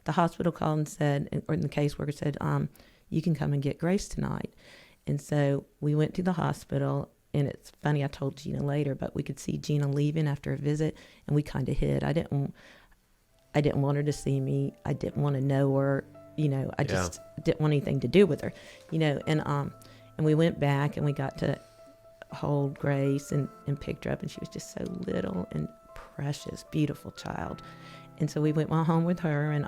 the hospital called and said, or the caseworker said, you can come and get Grace tonight. And so we went to the hospital, and it's funny, I told Gina later, but we could see Gina leaving after a visit, and we kind of hid. I didn't want her to see me. I didn't want to know her. I just didn't want anything to do with her, and we went back, and we got to hold Grace and picked her up, and she was just so little and precious, beautiful child. And so we went home with her, and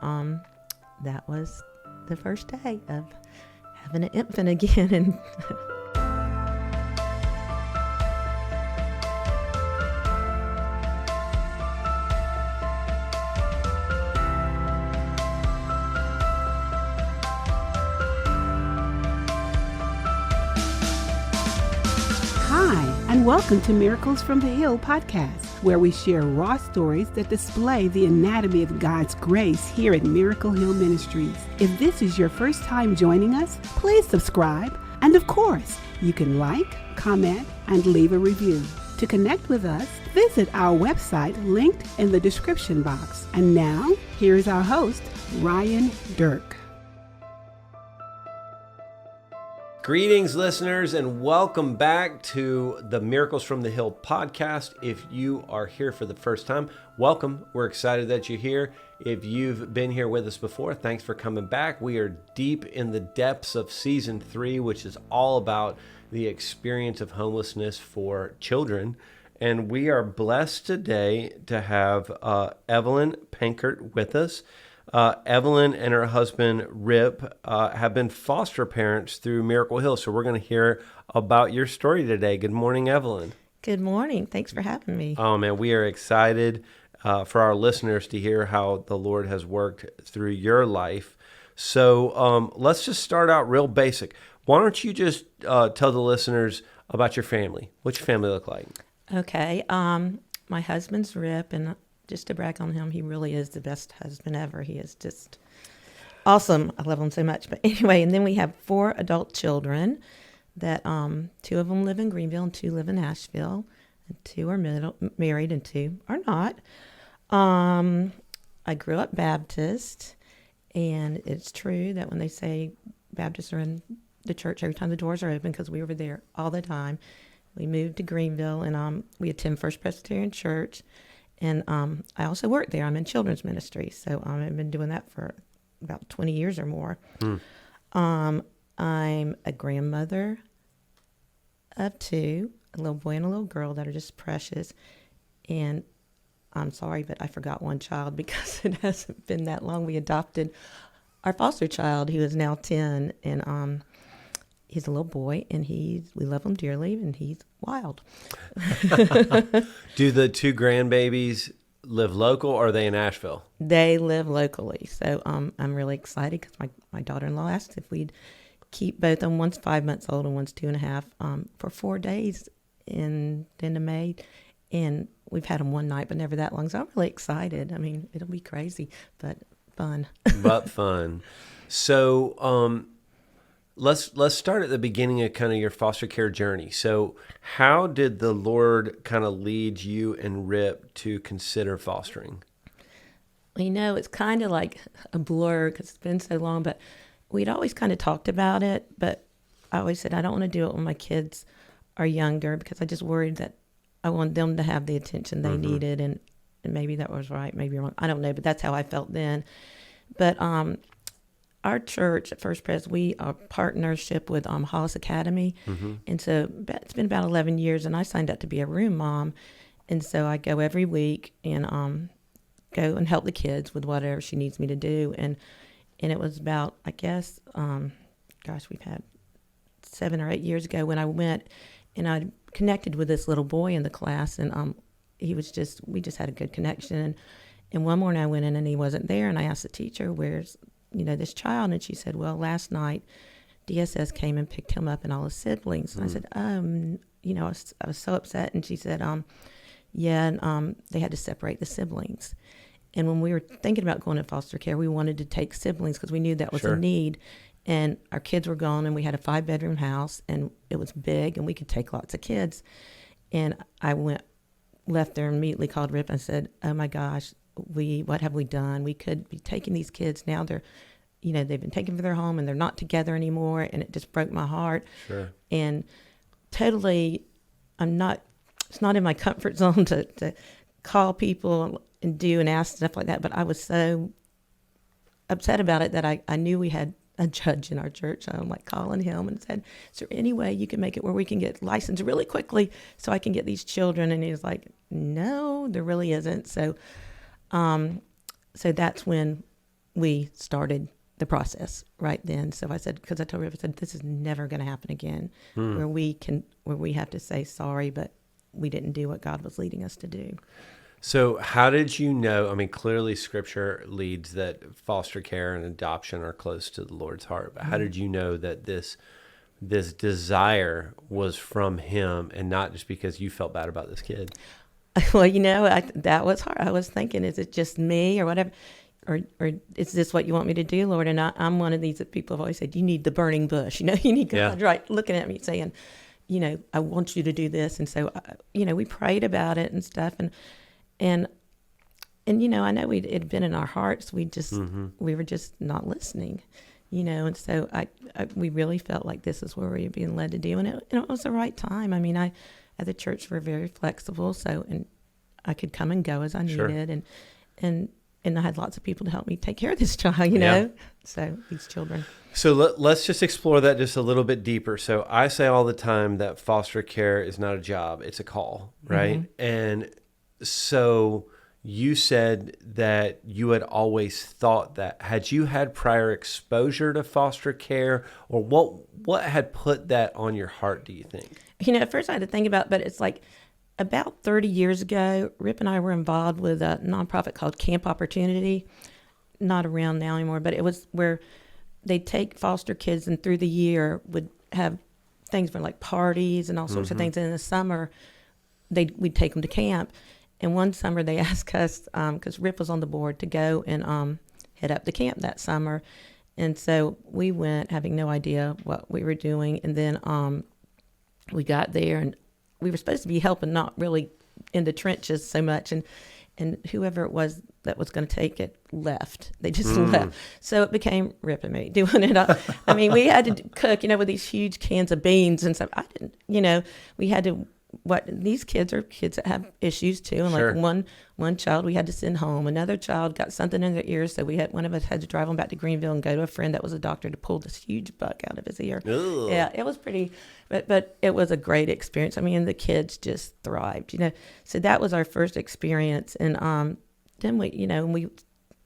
that was the first day of having an infant again. And and welcome to Miracles from the Hill podcast, where we share raw stories that display the anatomy of God's grace here at Miracle Hill Ministries. If this is your first time joining us, please subscribe. And of course, you can like, comment, and leave a review. To connect with us, visit our website linked in the description box. And now, here's our host, Ryan Dirk. Greetings, listeners, and welcome back to the Miracles from the Hill podcast. If you are here for the first time, welcome. We're excited that you're here. If you've been here with us before, thanks for coming back. We are deep in the depths of season 3, which is all about the experience of homelessness for children. And we are blessed today to have Evelyn Pankert with us. Evelyn and her husband, Rip, have been foster parents through Miracle Hill. So we're going to hear about your story today. Good morning, Evelyn. good morning. Thanks for having me. Oh, man, we are excited for our listeners to hear how the Lord has worked through your life. So let's just start out real basic. Why don't you just tell the listeners about your family? What's your family look like? Okay. My husband's Rip, and just to brag on him, he really is the best husband ever. He is just awesome. I love him so much. But anyway, and then we have 4 adult children that 2 of them live in Greenville and 2 live in Asheville. And 2 are married and 2 are not. I grew up Baptist, and it's true that when they say Baptists are in the church every time the doors are open, because we were there all the time. We moved to Greenville, and we attend First Presbyterian Church. And I also work there. I'm in children's ministry, so I've been doing that for about 20 years or more. I'm a grandmother of 2, a little boy and a little girl that are just precious. And I'm sorry, but I forgot one child because it hasn't been that long. We adopted our foster child, who is now 10, and he's a little boy, and we love him dearly, and he's wild. Do the 2 grandbabies live local, or are they in Asheville? They live locally, so I'm really excited because my daughter-in-law asked if we'd keep both of them. One's 5 months old and one's 2.5, for 4 days in the end of May, and we've had them one night, but never that long. So I'm really excited. I mean, it'll be crazy, but fun. But fun. So let's start at the beginning of kind of your foster care journey. So how did the Lord kind of lead you and Rip to consider fostering? Well, it's kind of like a blur because it's been so long, but we'd always kind of talked about it. But I always said, I don't want to do it when my kids are younger, because I just worried that I want them to have the attention they needed. And maybe that was right, maybe wrong. I don't know, but that's how I felt then. But our church at First Pres, we are partnership with Hollis Academy. And so it's been about 11 years, and I signed up to be a room mom. And so I go every week and go and help the kids with whatever she needs me to do. And it was about, I guess, we've had 7 or 8 years ago when I went, and I connected with this little boy in the class, and we just had a good connection. And one morning I went in and he wasn't there, and I asked the teacher, where's this child? And she said, well, last night DSS came and picked him up and all his siblings. And I said, I was so upset. And she said, they had to separate the siblings. And when we were thinking about going to foster care, we wanted to take siblings because we knew that was a need. And our kids were gone, and we had a 5-bedroom house, and it was big, and we could take lots of kids. And I left there and immediately called Rip and said, oh my gosh, what have we done? We could be taking these kids now. They're, they've been taken from their home and they're not together anymore. And it just broke my heart. Sure. And totally, it's not in my comfort zone to call people and do and ask stuff like that. But I was so upset about it that I knew we had a judge in our church. I'm like calling him and said, is there any way you can make it where we can get licensed really quickly so I can get these children? And he was like, no, there really isn't. So that's when we started the process right then. So I said, because I told Rick, I said, this is never going to happen again, where we have to say sorry, but we didn't do what God was leading us to do. So how did you know? I mean, clearly Scripture leads that foster care and adoption are close to the Lord's heart. But how did you know that this desire was from Him and not just because you felt bad about this kid? Well, that was hard. I was thinking, is it just me or whatever? Or is this what you want me to do, Lord? And I'm one of these that people have always said, you need the burning bush. You need God right looking at me saying, I want you to do this. And so, we prayed about it and stuff. And I know it had been in our hearts. We were just not listening, and so we really felt like this is where we were being led to do. And it was the right time. I mean, at the church, we're very flexible. So, and I could come and go as I needed. And I had lots of people to help me take care of this child, so these children. So let's just explore that just a little bit deeper. So I say all the time that foster care is not a job, it's a call, right? Mm-hmm. And so you said that you had always thought that. Had you had prior exposure to foster care, or what had put that on your heart, do you think? At first I had to think about it, but it's like about 30 years ago, Rip and I were involved with a nonprofit called Camp Opportunity. Not around now anymore, but it was where they'd take foster kids and through the year would have things for like parties and all sorts of things. And in the summer, we'd take them to camp. And one summer they asked us, because Rip was on the board, to go and head up to camp that summer. And so we went having no idea what we were doing. And then we got there and we were supposed to be helping, not really in the trenches so much. And whoever it was that was going to take it left. They just left. So it became Rip and me doing it. I mean, we had to cook, with these huge cans of beans and stuff. I didn't, we had to, these kids are kids that have issues too. And like one child we had to send home. Another child got something in their ear. So one of us had to drive them back to Greenville and go to a friend that was a doctor to pull this huge bug out of his ear. Ugh. Yeah, it was pretty, but it was a great experience. I mean, the kids just thrived, So that was our first experience. And then we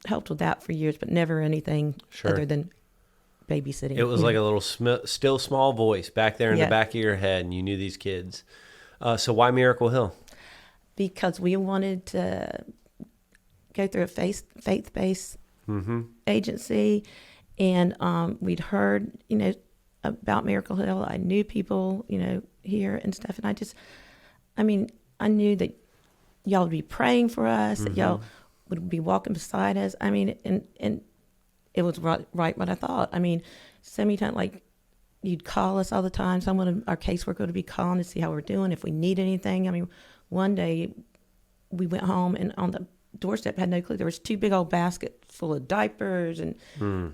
helped with that for years, but never anything other than babysitting. It was like a little still small voice back there in the back of your head, and you knew these kids. So why Miracle Hill? Because we wanted to go through a faith-based agency, and we'd heard, about Miracle Hill. I knew people, here and stuff, and I knew that y'all would be praying for us, that y'all would be walking beside us. I mean, and it was right what I thought. I mean, so many times, like, you'd call us all the time. Someone of our caseworker would be calling to see how we're doing, if we need anything. I mean, one day we went home and on the doorstep had no clue. There was 2 big old baskets full of diapers and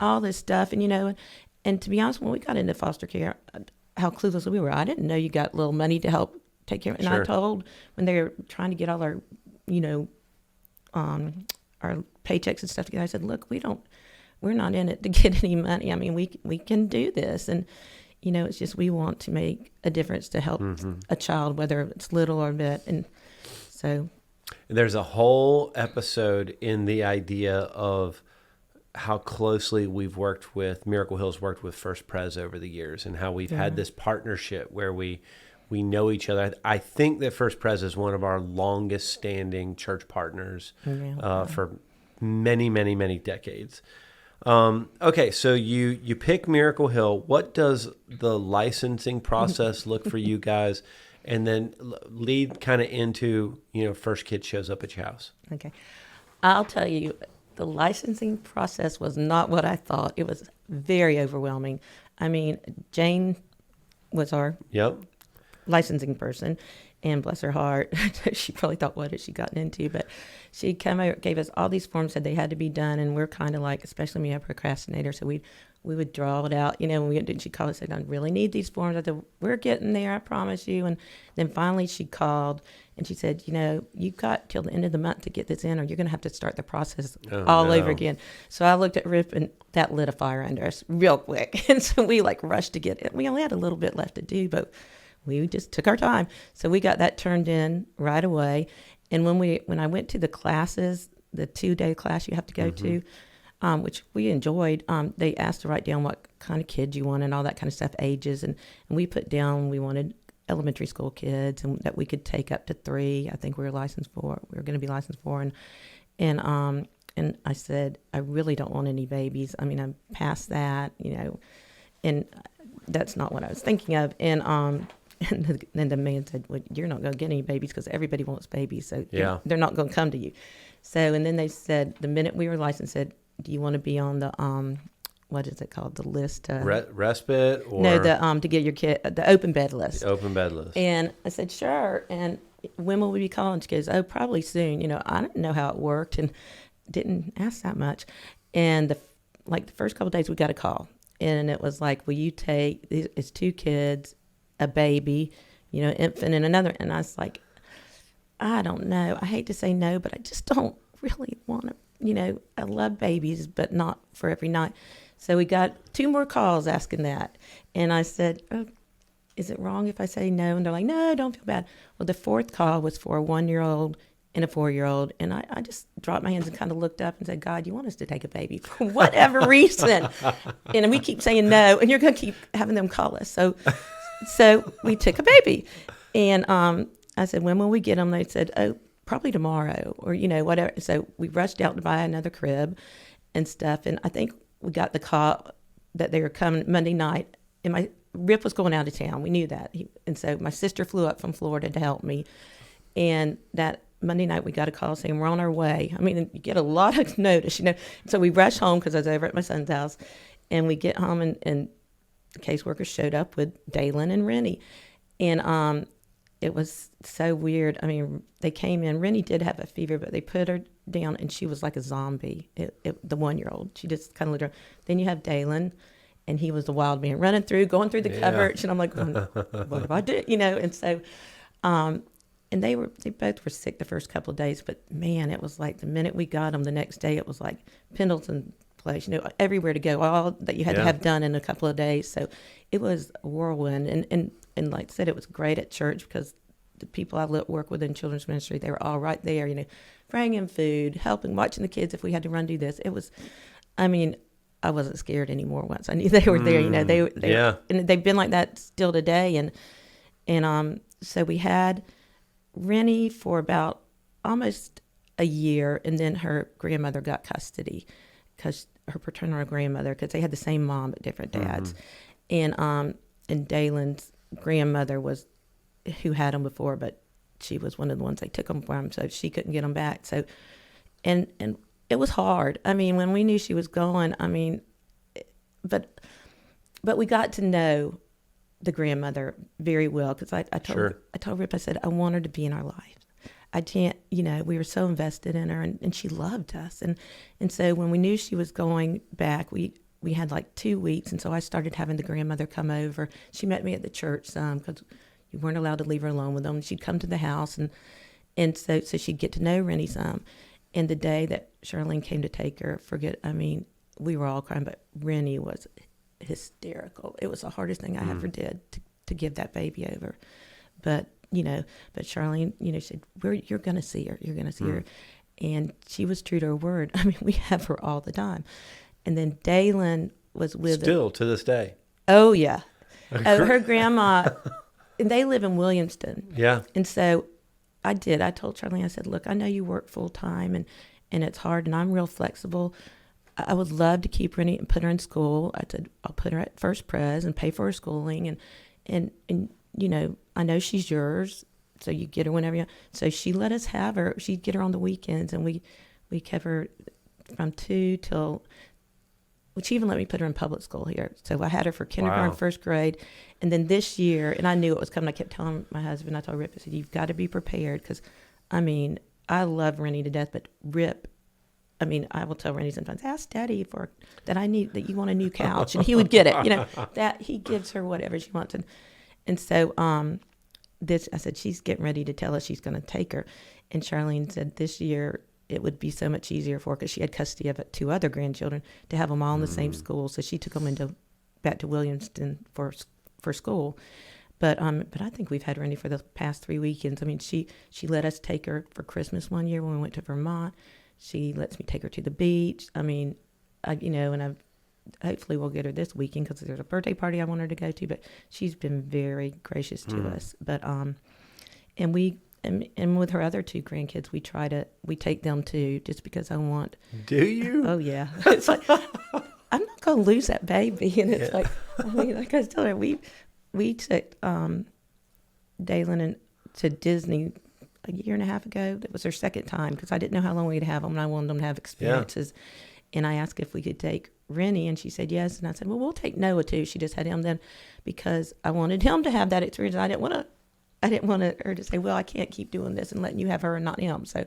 all this stuff. And, and to be honest, when we got into foster care, how clueless we were. I didn't know you got little money to help take care of it. And I told, when they were trying to get all our, our paychecks and stuff together, I said, look, we're not in it to get any money. I mean, we can do this. And, it's just, we want to make a difference to help a child, whether it's little or big. And so. There's a whole episode in the idea of how closely Miracle Hill's worked with First Pres over the years, and how we've had this partnership where we know each other. I think that First Pres is one of our longest standing church partners for many, many, many decades. Okay, so you pick Miracle Hill. What does the licensing process look for you guys? And then lead kind of into, first kid shows up at your house. Okay. I'll tell you, the licensing process was not what I thought. It was very overwhelming. I mean, Jane was our licensing person. And bless her heart, she probably thought, what had she gotten into? But she came over, gave us all these forms, said they had to be done. And we're kind of like, especially me, a procrastinator. So we would draw it out, when she called and said, I really need these forms. I said, we're getting there, I promise you. And then finally she called and she said, you've got till the end of the month to get this in, or you're going to have to start the process all over again. So I looked at Rip, and that lit a fire under us real quick. And so we rushed to get it. We only had a little bit left to do, but we just took our time. So we got that turned in right away. And when I went to the classes, the 2-day class you have to go to, which we enjoyed, they asked to write down what kind of kids you want and all that kind of stuff, ages. And we put down we wanted elementary school kids and that we could take up to 3. I think we were licensed for. We were going to be licensed for. And I said, I really don't want any babies. I mean, I'm past that, and that's not what I was thinking of. And then the man said, well, you're not going to get any babies because everybody wants babies. So they're not going to come to you. So, and then they said, the minute we were licensed, said, do you want to be on the, what is it called? The list? Respite or? No, to get your kid, the open bed list. The open bed list. And I said, sure. And when will we be calling? She goes, oh, probably soon. I didn't know how it worked and didn't ask that much. And the first couple of days we got a call. And it was like, will you take, it's 2 kids, a baby, infant and another. And I was like, I don't know. I hate to say no, but I just don't really want to, I love babies, but not for every night. So we got 2 more calls asking that. And I said, oh, is it wrong if I say no? And they're like, no, don't feel bad. Well, the 4th call was for a 1-year-old and a 4-year-old. And I just dropped my hands and kind of looked up and said, God, you want us to take a baby for whatever reason. And we keep saying no, and you're going to keep having them call us. So we took a baby. And I said, when will we get them? They said, oh, probably tomorrow or, whatever. So we rushed out to buy another crib and stuff. And I think we got the call that they were coming Monday night. And Rip was going out of town. We knew that. And so my sister flew up from Florida to help me. And that Monday night we got a call saying we're on our way. I mean, you get a lot of notice, So we rushed home because I was over at my son's house. And we get home and the caseworkers showed up with Dalen and Rennie. And it was so weird. I mean, they came in. Rennie did have a fever, but they put her down, and she was like a zombie, the 1-year-old. She just kind of looked around. Then you have Dalen, and he was the wild man running through, going through the cupboards. And I'm like, what have I done? And so, and they both were sick the first couple of days. But, man, it was like the minute we got them, the next day it was like Pendleton place, everywhere to go, all that you had to have done in a couple of days. So it was a whirlwind. And like I said, it was great at church because the people I work with in children's ministry, they were all right there, bringing food, helping, watching the kids if we had to run do this. It was, I mean, I wasn't scared anymore once I knew they were there. And they've been like that still today. And so we had Rennie for about almost a year, and then her grandmother got custody because her paternal grandmother, because they had the same mom but different dads. And Dalen's grandmother was who had them before, but she was one of the ones they took them from, so she couldn't get them back. So, and it was hard. I mean, when we knew she was going, I mean, but we got to know the grandmother very well because I told Rip, I said, I want her to be in our life. I can't, we were so invested in her, and she loved us. And so when we knew she was going back, we had like 2 weeks. And so I started having the grandmother come over. She met me at the church some because you weren't allowed to leave her alone with them. She'd come to the house, and so she'd get to know Rennie some. And the day that Charlene came to take her, we were all crying, but Rennie was hysterical. It was the hardest thing I ever did to give that baby over. But Charlene, said, you're going to see her. You're going to see her. And she was true to her word. I mean, we have her all the time. And then Dalen was with still to this day. Oh, yeah. Her grandma, and they live in Williamston. Yeah. And so I told Charlene, I said, look, I know you work full time and it's hard, and I'm real flexible. I would love to keep Rennie and put her in school. I said, I'll put her at First Pres and pay for her schooling. And I know she's yours, so you get her whenever you. So she let us have her. She'd get her on the weekends, and we kept her from 2 till she even let me put her in public school here. So I had her for kindergarten, Wow. first grade. And then this year, and I knew it was coming. I kept telling my husband, I told Rip, I said, you've got to be prepared. Because, I mean, I love Rennie to death, but Rip, I mean, I will tell Rennie sometimes, ask Daddy that you want a new couch. And he would get it, that he gives her whatever she wants. And so I said, she's getting ready to tell us she's going to take her. And Charlene said this year it would be so much easier for her because she had custody of 2 other grandchildren to have them all in the same school. So she took them back to Williamston for school. But I think we've had Rennie for the past 3 weekends. I mean, she let us take her for Christmas one year when we went to Vermont. She lets me take her to the beach. I mean, hopefully we'll get her this weekend because there's a birthday party I want her to go to. But she's been very gracious to us. But and with her other 2 grandkids, we take them too, just because I want. Do you? Oh yeah, it's like I'm not gonna lose that baby, and it's like, I mean, like I was telling her, we took Dalen to Disney a year and a half ago. That was her second time because I didn't know how long we'd have them, and I wanted them to have experiences. Yeah. And I asked if we could take Rennie, and she said yes. And I said, well, we'll take Noah too. She just had him then because I wanted him to have that experience. I didn't want her to say, well, I can't keep doing this and letting you have her and not him. So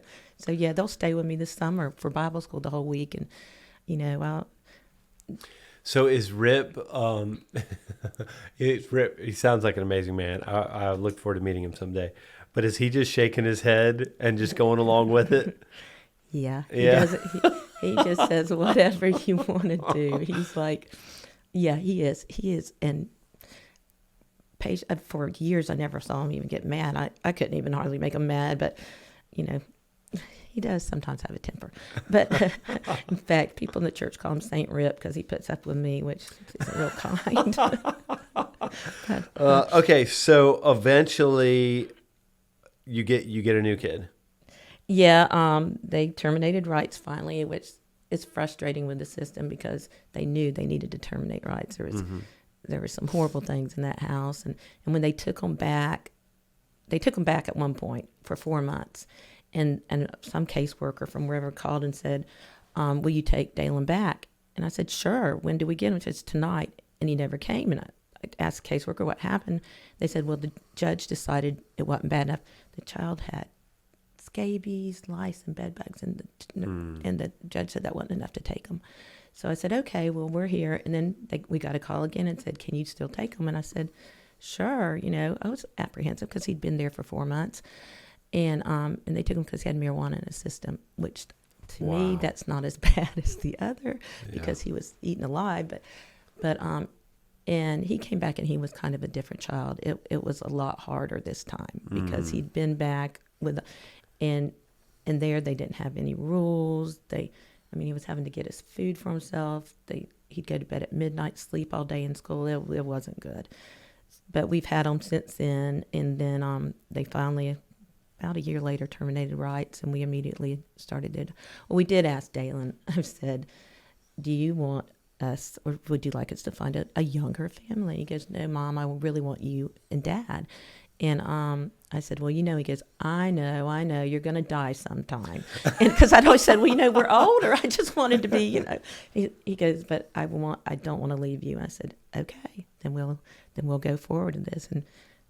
yeah, they'll stay with me this summer for Bible school the whole week, and So is Rip? Rip. He sounds like an amazing man. I look forward to meeting him someday. But is he just shaking his head and just going along with it? Yeah. He doesn't. He just says whatever you want to do. He's like, yeah, he is. He is. And for years, I never saw him even get mad. I couldn't even hardly make him mad. But, he does sometimes have a temper. But in fact, people in the church call him Saint Rip because he puts up with me, which isn't real kind. Okay, so eventually you get a new kid. Yeah, they terminated rights finally, which is frustrating with the system because they knew they needed to terminate rights. There were some horrible things in that house, and when they took them back at one point for 4 months, and some caseworker from wherever called and said, will you take Dalen back? And I said, sure. When do we get him? She said, tonight. And he never came. And I asked the caseworker what happened. They said, well, the judge decided it wasn't bad enough. The child had scabies, lice, and bed bugs, and the judge said that wasn't enough to take them. So I said, okay, well, we're here. And then we got a call again and said, can you still take them? And I said, sure. I was apprehensive because he'd been there for 4 months. And they took him because he had marijuana in his system, which to me, that's not as bad as the other because he was eaten alive. But and he came back and he was kind of a different child. It was a lot harder this time because he'd been back and there they didn't have any rules. He was having to get his food for himself. He'd go to bed at midnight, sleep all day in school. It wasn't good. But we've had him since then, and then they finally, about a year later, terminated rights, and we immediately started it. Well, we did ask Dalen. I said, do you want us, or would you like us to find a younger family? He goes, no, Mom, I really want you and Dad. And I said, well, he goes, I know, you're going to die sometime. And because I'd always said, well, we're older. I just wanted to be, He goes, but I don't want to leave you. I said, okay, then we'll go forward in this. And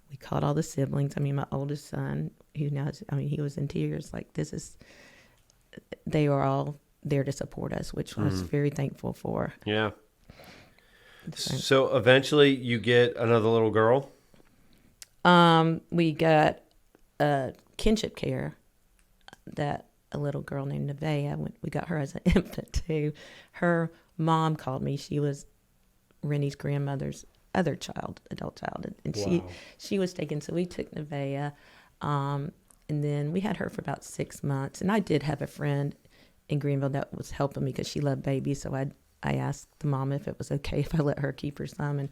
we called all the siblings. My oldest son, who now, he was in tears. Like, they were all there to support us, which I was very thankful for. Yeah. So eventually you get another little girl? We got kinship care that a little girl named Nevaeh, we got her as an infant too. Her mom called me. She was Rennie's grandmother's other adult child. And she was taken. So we took Nevaeh. And then we had her for about 6 months. And I did have a friend in Greenville that was helping me because she loved babies. So I asked the mom if it was okay if I let her keep her some,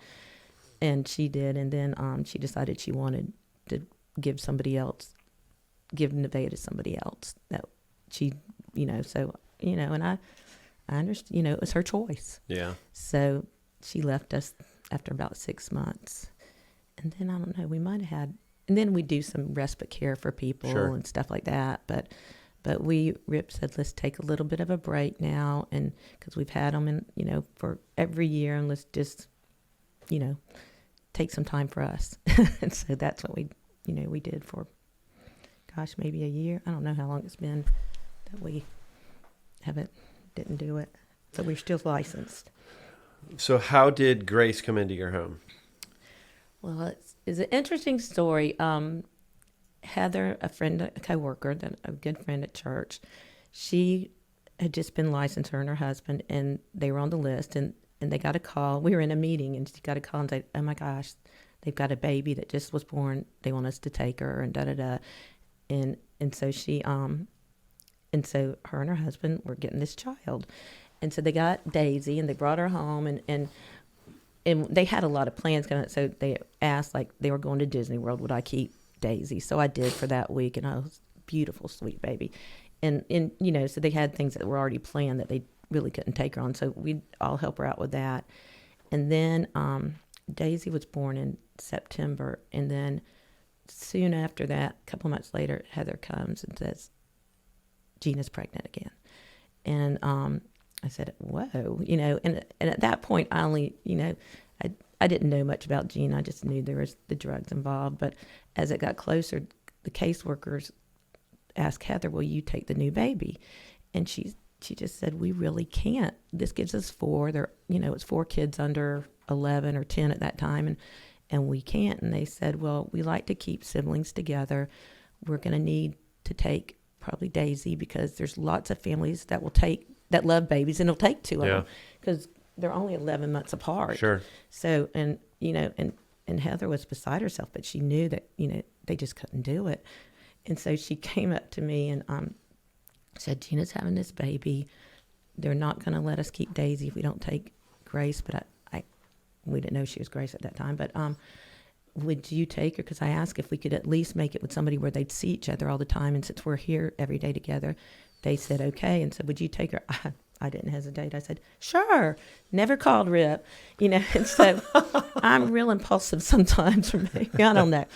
and she did. And then she decided she wanted to give Nevaeh to somebody else that she, so, and I understand, it was her choice. Yeah. So she left us after about 6 months. And then, I don't know, we might have had, and then we do some respite care for people and stuff like that. But But Rip said, let's take a little bit of a break now, and because we've had them, for every year, and let's just, take some time for us. And so that's what we did for, maybe a year. I don't know how long it's been that we didn't do it. So we're still licensed. So how did Grace come into your home? Well, it's an interesting story. Heather, a coworker, a good friend at church, she had just been licensed, her and her husband, and they were on the list, and they got a call. We were in a meeting, and she got a call and said, oh my gosh, they've got a baby that just was born. They want us to take her, and da-da-da. And so she, and so her and her husband were getting this child. And so they got Daisy, and they brought her home, and they had a lot of plans coming. So they asked, they were going to Disney World, would I keep Daisy? So I did for that week, and I was beautiful, sweet baby. And so they had things that were already planned that they really couldn't take her on. So we'd all help her out with that. And then Daisy was born in September. And then soon after that, a couple months later, Heather comes and says, Gina's pregnant again. And I said, whoa, and at that point, I only, I didn't know much about Gina. I just knew there was the drugs involved. But as it got closer, the caseworkers asked Heather, will you take the new baby? And she just said, we really can't. This gives us 4. It's 4 kids under 11 or 10 at that time, and we can't. And they said, well, we like to keep siblings together. We're going to need to take probably Daisy, because there's lots of families that love babies, and they'll take 2 of them because they're only 11 months apart. Sure. So, and Heather was beside herself, but she knew that, they just couldn't do it. And so she came up to me and said, Gina's having this baby. They're not going to let us keep Daisy if we don't take Grace. But we didn't know she was Grace at that time. But would you take her? Because I asked if we could at least make it with somebody where they'd see each other all the time. And since we're here every day together, they said, okay. And said, would you take her? I didn't hesitate. I said, sure. Never called Rip, and so I'm real impulsive sometimes for me. I don't know.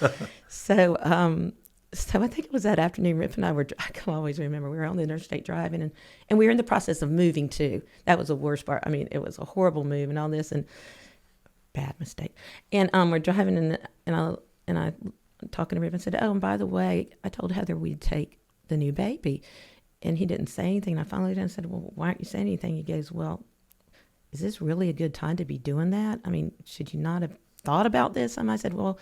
So I think it was that afternoon, Rip and I can always remember, we were on the interstate driving, and we were in the process of moving too. That was the worst part. I mean, it was a horrible move and all this, and bad mistake. And we're driving, and I talking to Rip and said, oh, and by the way, I told Heather we'd take the new baby. And he didn't say anything. And I finally looked at him and said, well, why aren't you saying anything? He goes, well, is this really a good time to be doing that? I mean, should you not have thought about this? And I said, well,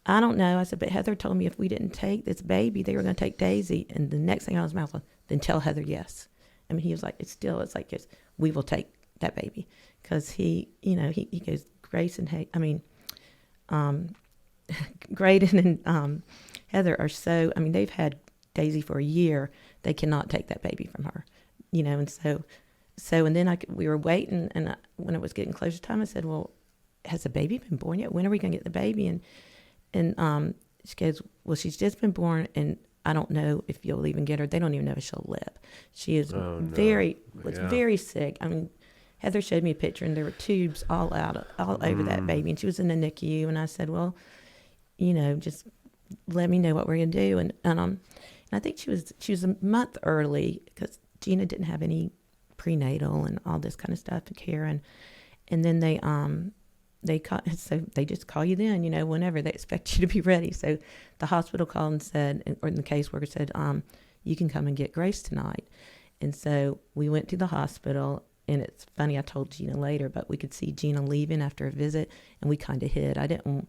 I don't know. I said, but Heather told me if we didn't take this baby, they were going to take Daisy. And the next thing out of his mouth was, then tell Heather yes. I mean, he was like, we will take that baby. Because he goes, Grace and Graydon and Heather are so, I mean, they've had Daisy for a year. They cannot take that baby from her, and and then we were waiting, and when it was getting closer to time, I said, well, has the baby been born yet? When are we going to get the baby? And she goes, well, she's just been born, and I don't know if you'll even get her. They don't even know if she'll live. She is very sick. I mean, Heather showed me a picture, and there were tubes all over that baby, and she was in the NICU, and I said, well, just let me know what we're going to do. And I think she was a month early, because Gina didn't have any prenatal and all this kind of stuff to care. And then so they just call you then, whenever they expect you to be ready. So the hospital called and said, or the caseworker said, you can come and get Grace tonight. And so we went to the hospital, and it's funny, I told Gina later, but we could see Gina leaving after a visit, and we kind of hid. I didn't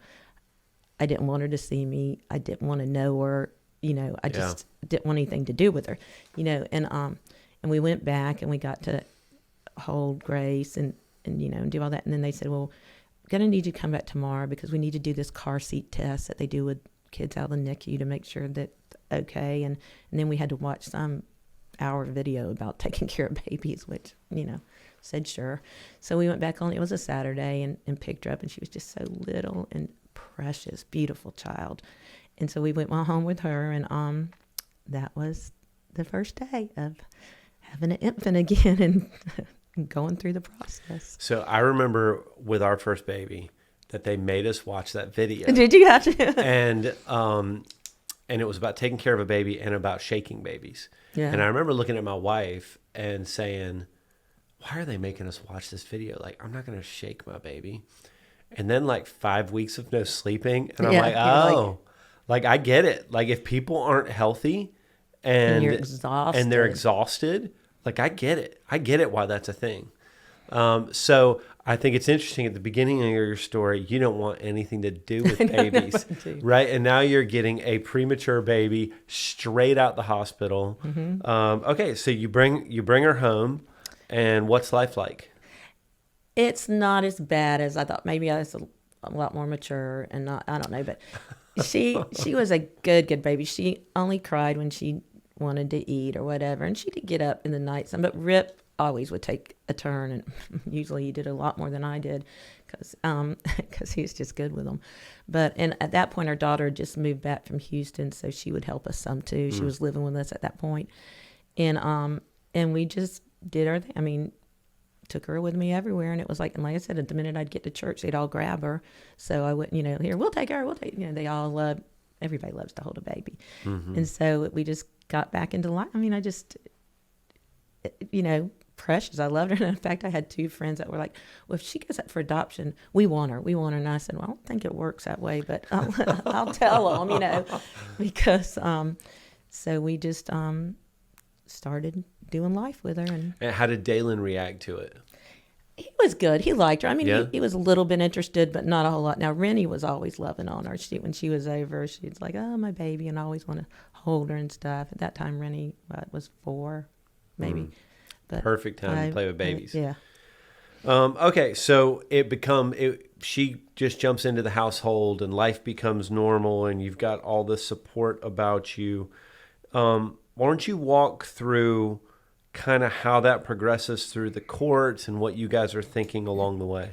want her to see me. I didn't want to know her. I just didn't want anything to do with her, and we went back, and we got to hold Grace and do all that. And then they said, well, we're going to need you to come back tomorrow, because we need to do this car seat test that they do with kids out of the NICU to make sure that okay. And then we had to watch some hour video about taking care of babies, which, said sure. So we went back on, it was a Saturday, and picked her up, and she was just so little and precious, beautiful child. And so we went home with her, and that was the first day of having an infant again and going through the process. So I remember with our first baby that they made us watch that video. Did you have to? And and it was about taking care of a baby and about shaking babies. Yeah. And I remember looking at my wife and saying, why are they making us watch this video? Like, I'm not going to shake my baby. And then like 5 weeks of no sleeping. And I'm Yeah, like, you're oh, like I get it. Like if people aren't healthy And you're and exhausted. they're exhausted, like I get it. I get it why that's a thing. So I think it's interesting at the beginning of your story, you don't want anything to do with babies, right? And now you're getting a premature baby straight out the hospital. Mm-hmm. Okay, so you bring her home, and what's life like? It's not as bad as I thought. Maybe I was a lot more mature and not, I don't know, but she was a good baby. She only cried when she wanted to eat or whatever. And she did get up in the night some, but Rip always would take a turn. And usually he did a lot more than I did because he was just good with them. And at that point, our daughter had just moved back from Houston. So she would help us some too. She was living with us at that point. And we just did our thing. I mean, took her with me everywhere, and it was like, and like I said, at the minute I'd get to church, they'd all grab her. So I wouldn't, here, we'll take her, they all love, everybody loves to hold a baby. Mm-hmm. And so we just got back into life. I mean, I just, precious. I loved her. And in fact, I had 2 friends that were like, well, if she gets up for adoption, we want her. And I said, well, I don't think it works that way, but I'll tell them, because, so we just started doing life with her. And how did Dalen react to it? he was good. He liked her. I mean, Yeah. he was a little bit interested, but not a whole lot. Now, Rennie was always loving on her. When she was over, she's like, oh, my baby, and I always want to hold her and stuff. At that time, Rennie was 4, maybe. But Perfect time to play with babies. Yeah. Okay, so she just jumps into the household and life becomes normal and you've got all this support about you. Why don't you walk through kind of how that progresses through the courts and what you guys are thinking along the way?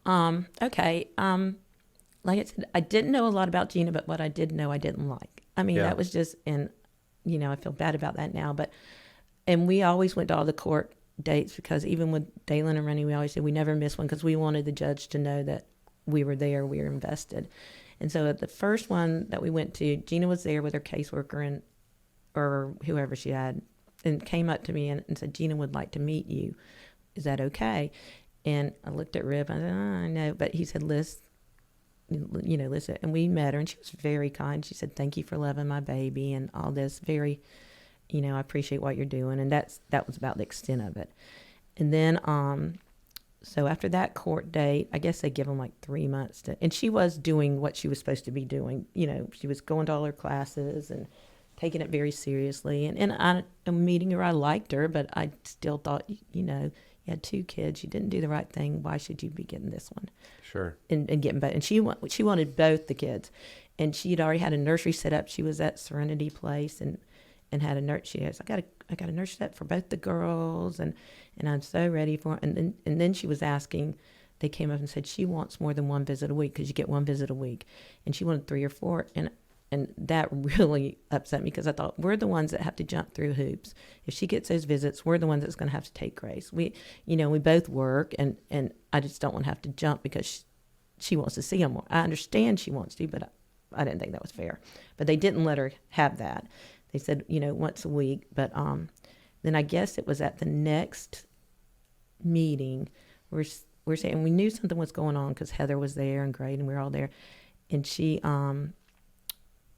Okay. Like I said, I didn't know a lot about Gina, but what I did know, I didn't like. I mean, that was just, and I feel bad about that now, and we always went to all the court dates because even with Dalen and Rennie, we always said we never miss one because we wanted the judge to know that we were there, we were invested. And so at the first one that we went to, Gina was there with her caseworker or whoever she had, and came up to me and said, Gina would like to meet you. Is that okay? And I looked at Rip, and I said, I know, but he said, listen, and we met her, and she was very kind. She said, thank you for loving my baby and all this, very, I appreciate what you're doing. And that was about the extent of it. And then, so after that court date, I guess they give them like 3 months and she was doing what she was supposed to be doing. She was going to all her classes and taking it very seriously. And I meeting her, I liked her, but I still thought, you had 2 kids, you didn't do the right thing. Why should you be getting this one? Sure. And getting both. And she wanted both the kids. And she had already had a nursery set up. She was at Serenity Place and had a nurse. She goes, I got a nurse set for both the girls, and I'm so ready for it. And then she was asking. They came up and said she wants more than 1 visit a week because you get 1 visit a week, and she wanted 3 or 4. And that really upset me because I thought we're the ones that have to jump through hoops. If she gets those visits, we're the ones that's going to have to take Grace. We both work, and I just don't want to have to jump because she wants to see them more. I understand she wants to, but I didn't think that was fair. But they didn't let her have that. They said, once a week. But then I guess it was at the next meeting, we're saying we knew something was going on because Heather was there and Grade, and we were all there. And she, and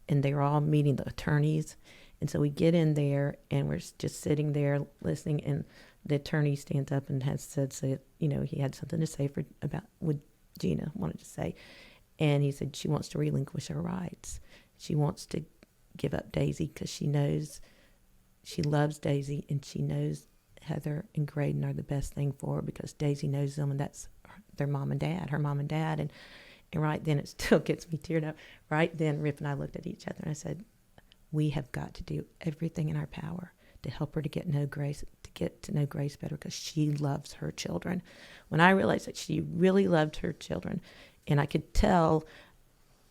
they were all meeting the attorneys. And so we get in there, and we're just sitting there listening, and the attorney stands up and has said, he had something to say about what Gina wanted to say. And he said she wants to relinquish her rights. She wants to give up Daisy because she knows she loves Daisy, and she knows Heather and Graydon are the best thing for her because Daisy knows them, and that's their mom and dad, her mom and dad. And right then, it still gets me teared up. Right then, Rip and I looked at each other, and I said, we have got to do everything in our power to help her to get to know Grace better because she loves her children. When I realized that she really loved her children, and I could tell,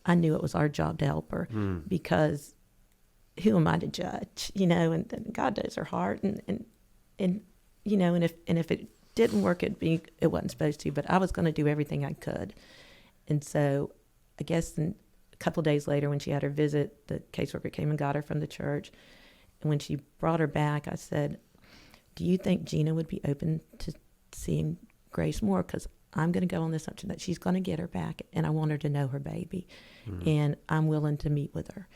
I knew it was our job to help her because who am I to judge, and God knows her heart, and if it didn't work, it wasn't supposed to, but I was going to do everything I could. And so I guess in couple days later, when she had her visit, the caseworker came and got her from the church. And when she brought her back, I said, do you think Gina would be open to seeing Grace more? Because I'm going to go on the assumption that she's going to get her back, and I want her to know her baby, and I'm willing to meet with her.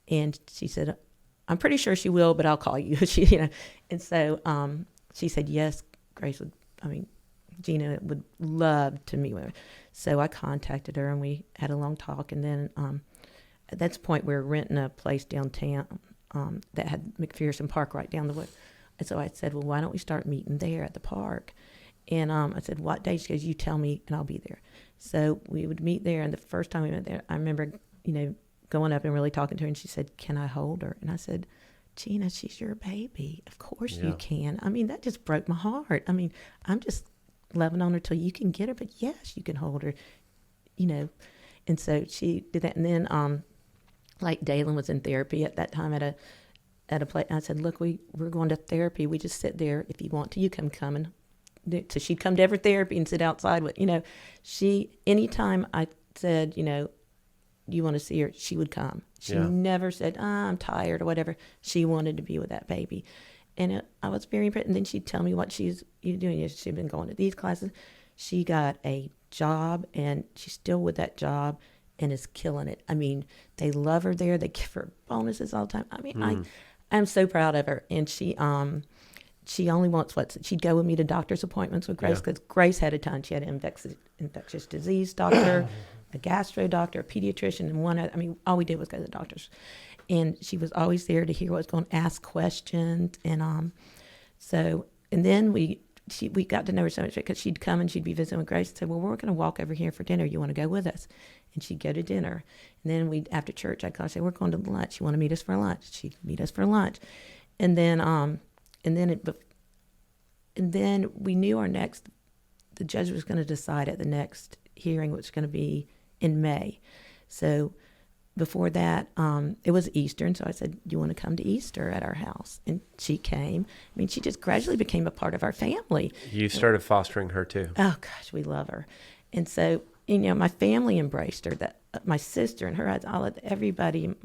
And she said, I'm pretty sure she will, but I'll call you. And so she said, yes, Gina would love to meet with her. So I contacted her, and we had a long talk. And then at that point, we were renting a place downtown that had McPherson Park right down the way. And so I said, well, why don't we start meeting there at the park? And I said, what day? She goes, you tell me, and I'll be there. So we would meet there. And the first time we went there, I remember, going up and really talking to her. And she said, can I hold her? And I said, Gina, she's your baby. Of course you can. I mean, that just broke my heart. I mean, I'm just loving on her till you can get her. But yes, you can hold her, And so she did that. And then, like Dalen was in therapy at that time at a place. I said, look, we're going to therapy. We just sit there. If you want to, you come and so she'd come to every therapy and sit outside with, anytime I said, you want to see her, she would come. She never said, I'm tired or whatever. She wanted to be with that baby. And I was very impressed. And then she'd tell me what she's doing. She'd been going to these classes. She got a job, and she's still with that job and is killing it. I mean, they love her there. They give her bonuses all the time. I mean, I'm so proud of her. And she only wants she'd go with me to doctor's appointments with Grace, because Grace had a ton. She had an infectious disease doctor, a gastro doctor, a pediatrician, and all we did was go to the doctors. And she was always there to hear what was going on, ask questions. And and then we got to know her so much, because she'd come and she'd be visiting with Grace and say, well, we're going to walk over here for dinner. You want to go with us? And she'd go to dinner. And then after church, I'd call and say, we're going to lunch. You want to meet us for lunch? She'd meet us for lunch. And then we knew the judge was going to decide at the next hearing, which was going to be in May. So before that, it was Easter. And so I said, you want to come to Easter at our house? And she came. I mean, she just gradually became a part of our family. You started fostering her too. Oh gosh, we love her. And so, my family embraced her, that my sister and her, everybody,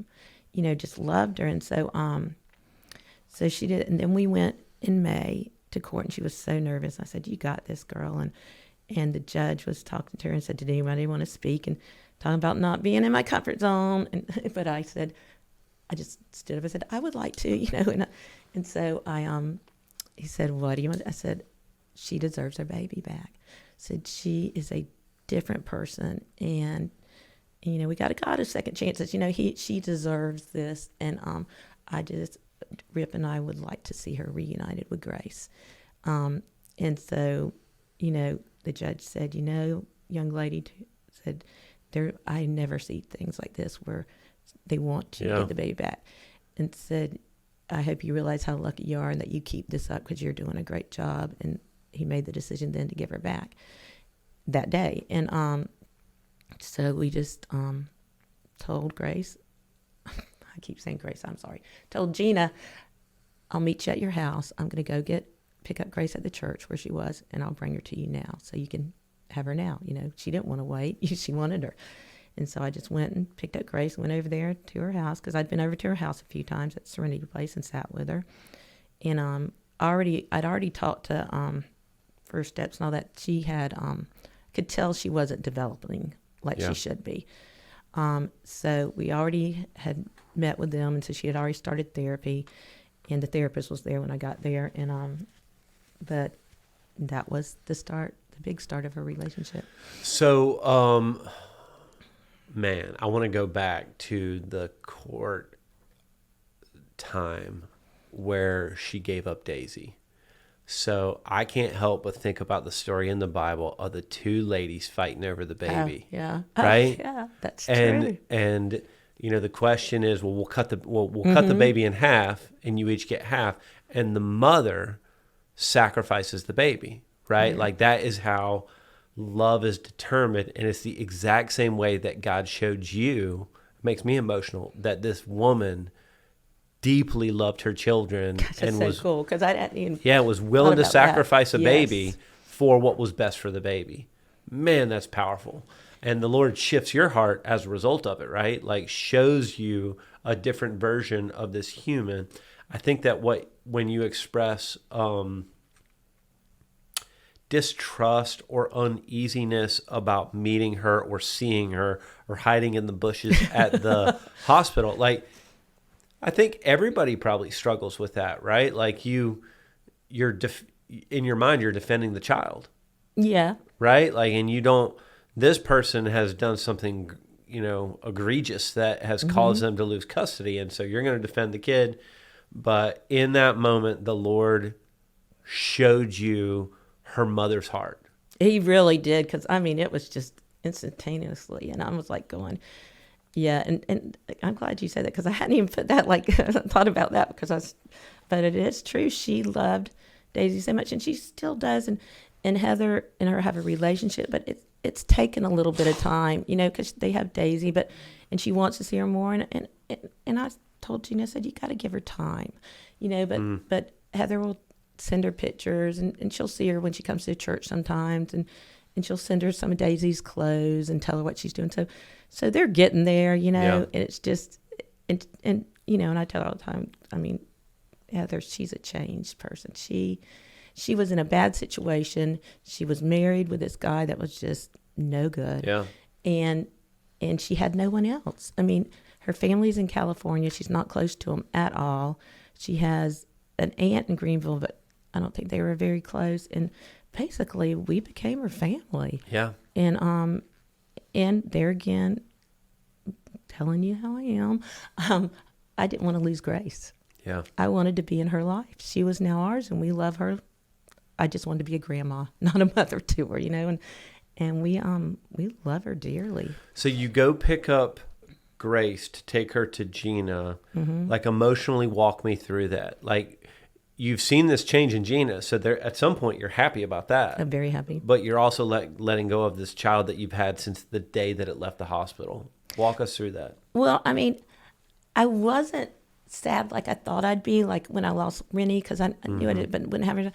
just loved her. And so, so she did. And then we went in May to court, and she was so nervous. I said, you got this, girl. And the judge was talking to her and said, did anybody want to speak? And talking about not being in my comfort zone. But I said, I just stood up and said, I would like to, And so he said, what do you want? I said, she deserves her baby back. I said, she is a different person. And, we got to God a second chances. She deserves this. And Rip and I would like to see her reunited with Grace. And so, the judge said, young lady, said, I never see things like this where they want to get the baby back. And said, I hope you realize how lucky you are and that you keep this up, because you're doing a great job. And he made the decision then to give her back that day. And so we just told Grace, I keep saying Grace, I'm sorry, told Gina, I'll meet you at your house. I'm going to go pick up Grace at the church where she was, and I'll bring her to you now so you can have her now. She didn't want to wait. She wanted her. And so I just went and picked up Grace and went over there to her house, because I'd been over to her house a few times at Serenity Place and sat with her. And I'd already talked to First Steps and all that. She had could tell she wasn't developing like she should be. So we already had met with them, and so she had already started therapy, and the therapist was there when I got there. And but that was the big start of her relationship. So, man, I want to go back to the court time where she gave up Daisy. So I can't help but think about the story in the Bible of the two ladies fighting over the baby. Right? Yeah, that's true. And the question is, well, we'll cut the baby in half, and you each get half, and the mother sacrifices the baby, right? Yeah. Like, that is how love is determined, and it's the exact same way that God showed you. It makes me emotional that this woman deeply loved her children. Gosh, and was so cool, because I didn't even was willing to sacrifice that. a baby for what was best for the baby. Man, that's powerful. And the Lord shifts your heart as a result of it, right? Like shows you a different version of this human. I think that when you express distrust or uneasiness about meeting her or seeing her or hiding in the bushes at the hospital, like I think everybody probably struggles with that, right? Like in your mind, you're defending the child. Yeah. Right? Like, and this person has done something, egregious that has caused them to lose custody. And so you're going to defend the kid. But in that moment, the Lord showed you her mother's heart. He really did. Because, it was just instantaneously. And I was like going, yeah. And I'm glad you said that because I hadn't even put that, thought about that but it is true. She loved Daisy so much and she still does. And Heather and her have a relationship, but it's taken a little bit of time, because they have Daisy, and she wants to see her more. And I told Gina, I said, you got to give her time, but Heather will send her pictures and she'll see her when she comes to church sometimes. And she'll send her some of Daisy's clothes and tell her what she's doing. So they're getting there, and it's just, and I tell her all the time, Heather, she's a changed person. She was in a bad situation. She was married with this guy that was just no good. Yeah. And she had no one else. Her family's in California. She's not close to them at all. She has an aunt in Greenville, but I don't think they were very close. And basically, we became her family. Yeah. And there again, telling you how I am, I didn't want to lose Grace. Yeah. I wanted to be in her life. She was now ours, and we love her. I just wanted to be a grandma, not a mother to her, and we love her dearly. So you go pick up Grace to take her to Gina. Like emotionally walk me through that. Like you've seen this change in Gina, so there at some point you're happy about that. I'm very happy. But you're also letting go of this child that you've had since the day that it left the hospital. Walk us through that. Well, I wasn't sad like I thought I'd be, like when I lost Rennie, because I knew I wouldn't have her.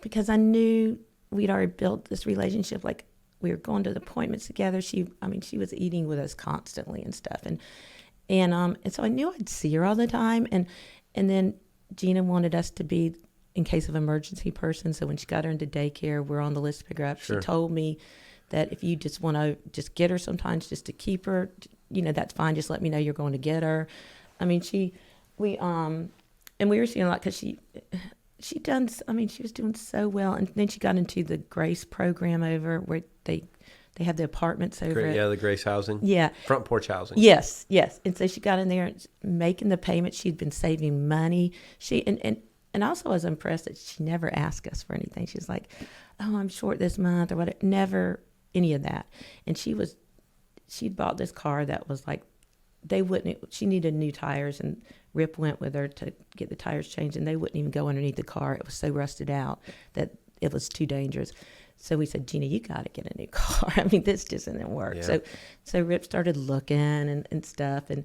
Because I knew we'd already built this relationship. Like we were going to the appointments together. She was eating with us constantly and stuff. And so I knew I'd see her all the time. And then Gina wanted us to be in case of emergency person. So when she got her into daycare, we're on the list to pick her up. Sure. She told me that if you just want to just get her sometimes just to keep her, that's fine. Just let me know you're going to get her. And we were seeing a lot because she was doing so well. And then she got into the Grace program over where they have the apartments over. Yeah, the Grace housing. Yeah. Front porch housing. Yes. And so she got in there and making the payments. She'd been saving money. And also I was impressed that she never asked us for anything. She was like, oh, I'm short this month or whatever. Never any of that. And she'd bought this car that was like, she needed new tires, and Rip went with her to get the tires changed, and they wouldn't even go underneath the car. It was so rusted out that it was too dangerous. So we said, Gina, you got to get a new car. This just didn't work. Yeah. So Rip started looking and stuff, and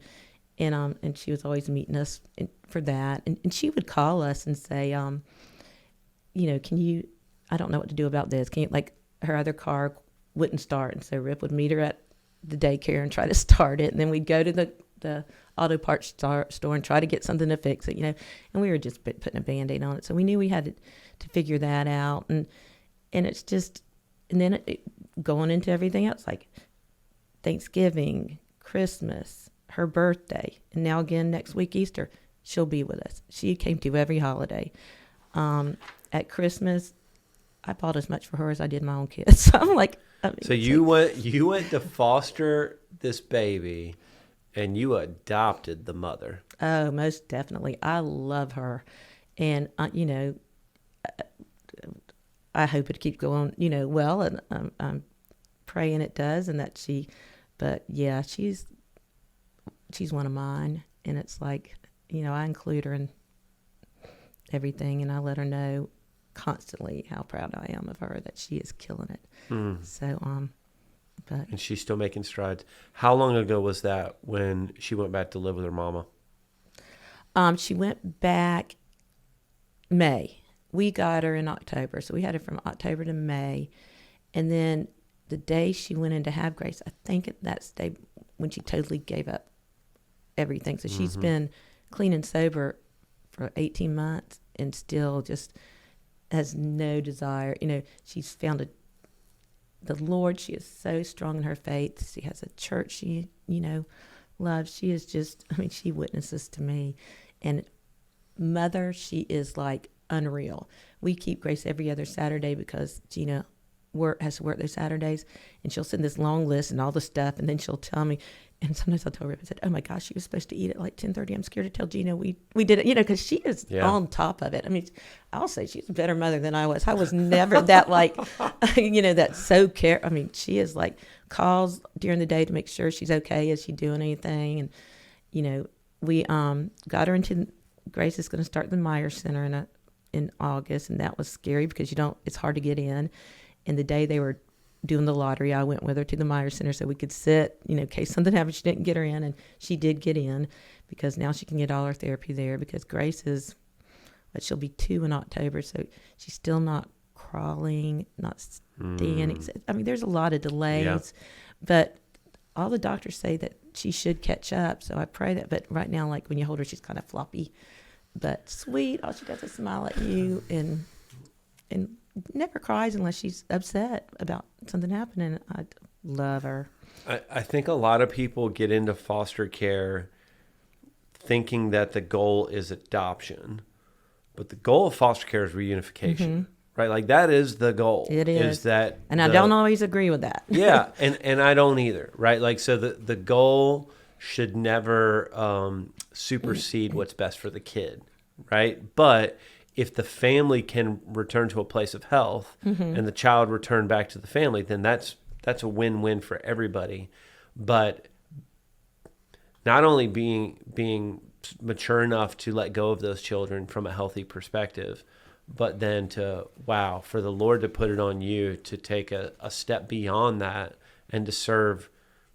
she was always meeting us for that. And she would call us and say, can you, I don't know what to do about this. Can you, like her other car wouldn't start. And so Rip would meet her at the daycare and try to start it. And then we'd go to the auto parts store and try to get something to fix it, and we were just putting a Band-Aid on it. So we knew we had to figure that out. And it's just, and then going into everything else, like Thanksgiving, Christmas, her birthday, and now again next week, Easter, she'll be with us. She came to every holiday. At Christmas, I bought as much for her as I did my own kids. So I'm like, so you went to foster this baby, and you adopted the mother. Oh, most definitely. I love her, and I hope it keeps going, well, and I'm praying it does, and that but yeah, she's one of mine, and it's like, I include her in everything, and I let her know constantly how proud I am of her, that she is killing it. So, but. And she's still making strides. How long ago was that when she went back to live with her mama? She went back May. We got her in October, so we had her from October to May, and then the day she went in to have Grace, I think that's the day when she totally gave up everything. So she's been clean and sober for 18 months and still just has no desire. She's found the Lord. She is so strong in her faith. She has a church she, loves. She is just, she witnesses to me. And mother, she is like unreal. We keep Grace every other Saturday because Gina has to work those Saturdays, and she'll send this long list and all the stuff, and then she'll tell me, and sometimes I'll tell her, I said, oh my gosh, she was supposed to eat at like 10:30. I'm scared to tell Gina we did it, because she is on top of it. I'll say she's a better mother than I was. I was never that that's so care. She is like calls during the day to make sure she's okay. Is she doing anything? And, we got her into, Grace is going to start the Meyer Center in August, and that was scary because it's hard to get in. And the day they were doing the lottery, I went with her to the Meyer Center so we could sit, in case something happened, she didn't get her in. And she did get in because now she can get all her therapy there because Grace she'll be 2 in October. So she's still not crawling, not standing. There's a lot of delays, but all the doctors say that she should catch up. So I pray that, but right now, like when you hold her, she's kind of floppy, but sweet. All she does is smile at you and never cries unless she's upset about something happening. I love her. I think a lot of people get into foster care thinking that the goal is adoption, but the goal of foster care is reunification, right? Like that is the goal. It is. I don't always agree with that. Yeah, and I don't either, right? Like, so the goal should never supersede what's best for the kid, right? But if the family can return to a place of health and the child return back to the family, then that's a win-win for everybody. But not only being mature enough to let go of those children from a healthy perspective, but then for the Lord to put it on you to take a step beyond that and to serve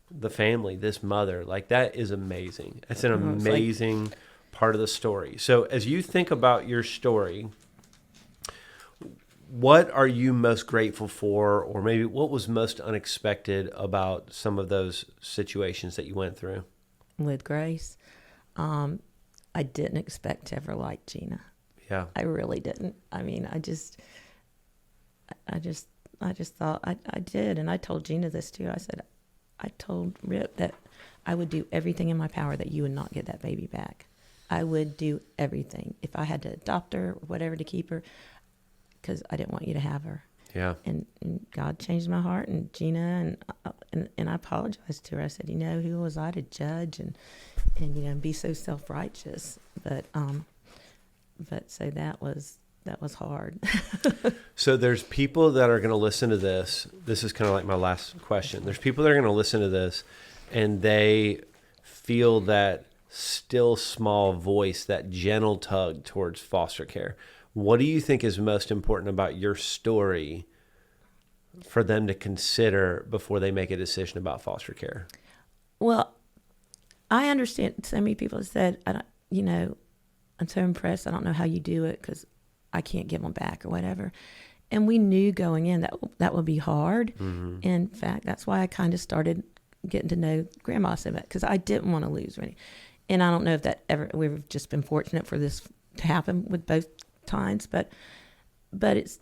the family, this mother, like that is amazing. It's an amazing part of the story. So as you think about your story, what are you most grateful for, or maybe what was most unexpected about some of those situations that you went through? With Grace, I didn't expect to ever like Gina. Yeah. I really didn't. I just thought I did. And I told Gina this too. I told Rip that I would do everything in my power that you would not get that baby back. I would do everything. If I had to adopt her or whatever to keep her, because I didn't want you to have her. Yeah. And God changed my heart, and Gina, and I apologized to her. I said, who was I to judge and be so self-righteous? But so that was hard. So there's people that are going to listen to this. This is kind of like my last question. There's people that are going to listen to this and they feel that still small voice, that gentle tug towards foster care. What do you think is most important about your story for them to consider before they make a decision about foster care? Well, I understand so many people have said, I'm so impressed. I don't know how you do it because I can't give them back or whatever. And we knew going in that would be hard. Mm-hmm. In fact, that's why I kind of started getting to know Grandma so much, because I didn't want to lose her. And I don't know if that ever, we've just been fortunate for this to happen with both times, but it's,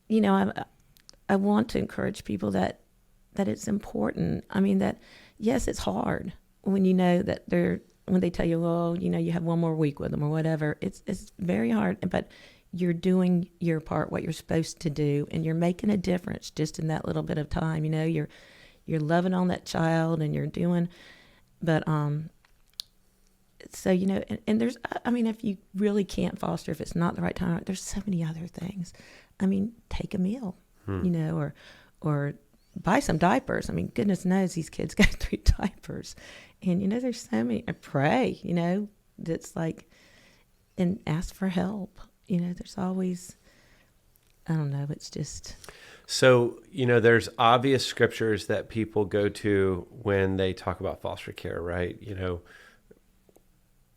I want to encourage people that it's important. That, yes, it's hard when you know that when they tell you, well, you have one more week with them or whatever, it's very hard, but you're doing your part, what you're supposed to do, and you're making a difference just in that little bit of time. You're loving on that child and you're doing, but, so, and there's, if you really can't foster, if it's not the right time, there's so many other things. Take a meal, or buy some diapers. Goodness knows these kids go through diapers. And, there's so many, pray, that's like, and ask for help. There's always, I don't know, it's just. So, there's obvious scriptures that people go to when they talk about foster care, right?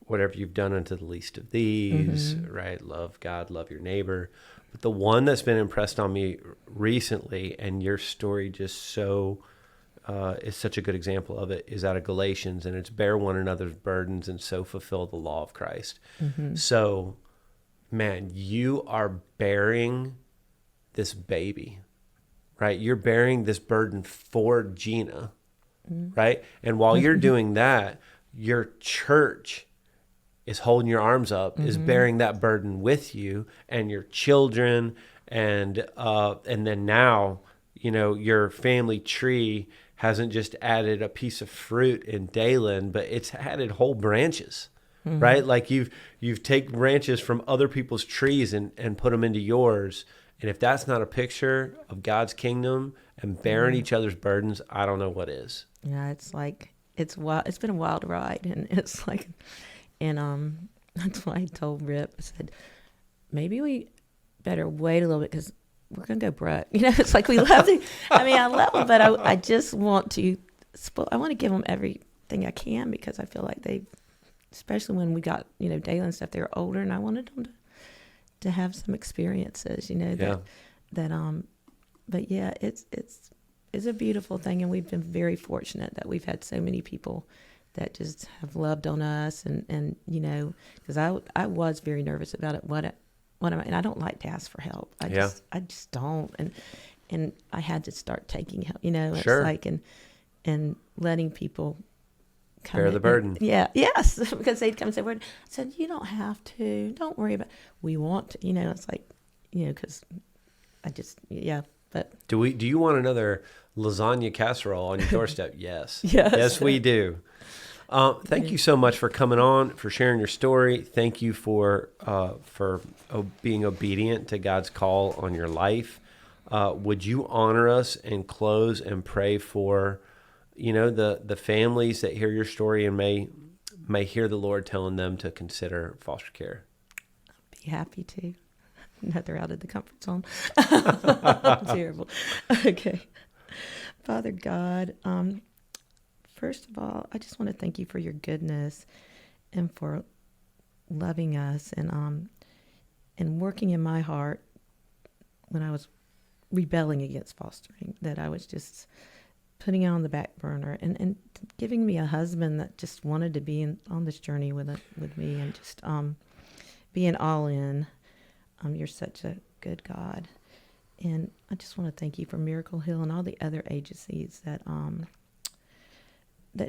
Whatever you've done unto the least of these, mm-hmm. right? Love God, love your neighbor. But the one that's been impressed on me recently, and your story just is such a good example of it, is out of Galatians, and it's bear one another's burdens and so fulfill the law of Christ. Mm-hmm. So, man, you are bearing this baby, right? You're bearing this burden for Gina, right? And while you're doing that, your church is holding your arms up, is bearing that burden with you, and your children, and then now, your family tree hasn't just added a piece of fruit in Dalen, but it's added whole branches, right? Like you've taken branches from other people's trees and put them into yours. And if that's not a picture of God's kingdom and bearing each other's burdens, I don't know what is. Yeah, it's like, it's wild. It's been a wild ride, and it's like, and that's why I told Rip, I said, maybe we better wait a little bit because we're gonna go broke. It's like we love them. I love them, but I just want to. I want to give them everything I can because I feel like especially when we got Dalen and stuff, they were older, and I wanted them to have some experiences. But yeah, it's a beautiful thing, and we've been very fortunate that we've had so many people that just have loved on us, and because I was very nervous about it. And I don't like to ask for help. I just don't, and I had to start taking help. It's Sure. like and letting people bear the burden. Yes, because they'd come and say, "I said you don't have to. Don't worry about. We want to." It's like because I just But do you want another lasagna casserole on your doorstep? Yes. Yes, we do. Thank you so much for coming on, for sharing your story. Thank you for being obedient to God's call on your life. Would you honor us and close and pray for, the families that hear your story and may hear the Lord telling them to consider foster care? I'd be happy to. Now they're out of the comfort zone. Terrible. Okay. Father God, first of all, I just want to thank you for your goodness and for loving us and working in my heart when I was rebelling against fostering, that I was just putting it on the back burner and giving me a husband that just wanted to be on this journey with me and just being all in. You're such a good God. And I just want to thank you for Miracle Hill and all the other agencies that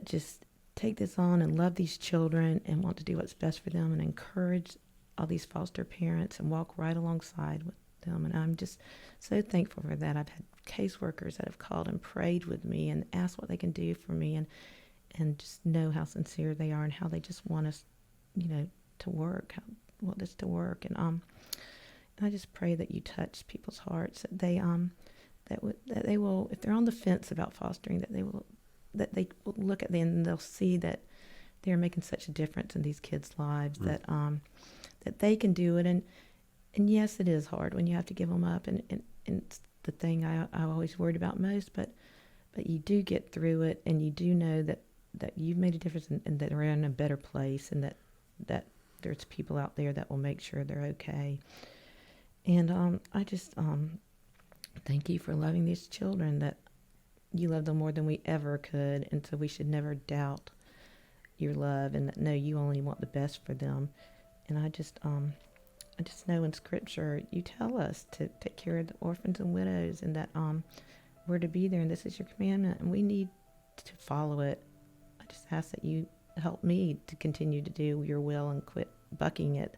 just take this on and love these children and want to do what's best for them and encourage all these foster parents and walk right alongside with them. And I'm just so thankful for that. I've had caseworkers that have called and prayed with me and asked what they can do for me and just know how sincere they are and how they just want us, to work, want this to work. And I just pray that you touch people's hearts, that they will, if they're on the fence about fostering, that they will look at them and they'll see that they're making such a difference in these kids' lives, that they can do it. And yes, it is hard when you have to give them up, and it's the thing I always worried about most, but you do get through it, and you do know that you've made a difference and that they're in a better place, and that there's people out there that will make sure they're okay. And I just thank you for loving these children, that you love them more than we ever could, and so we should never doubt your love, and that no, you only want the best for them. And I just know in Scripture you tell us to take care of the orphans and widows, and that we're to be there, and this is your commandment, and we need to follow it. I just ask that you help me to continue to do your will and quit bucking it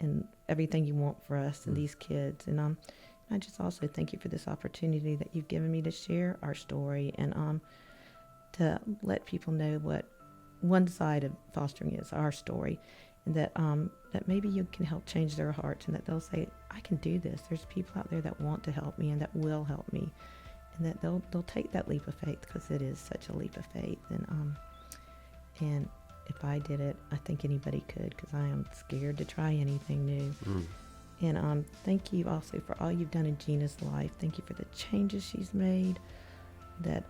and everything you want for us and these kids. And I just also thank you for this opportunity that you've given me to share our story and to let people know what one side of fostering is, our story, and that maybe you can help change their hearts, and that they'll say, I can do this. There's people out there that want to help me and that will help me, and that they'll take that leap of faith, because it is such a leap of faith. And if I did it, I think anybody could, because I am scared to try anything new. And thank you also for all you've done in Gina's life. Thank you for the changes she's made, that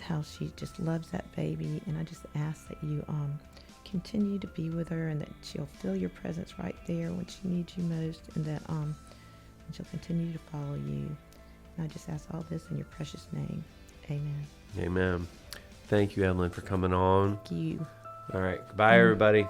how she just loves that baby. And I just ask that you continue to be with her, and that she'll feel your presence right there when she needs you most, and that and she'll continue to follow you. And I just ask all this in your precious name. Amen. Amen. Thank you, Evelyn, for coming on. Thank you. All right. Bye, everybody.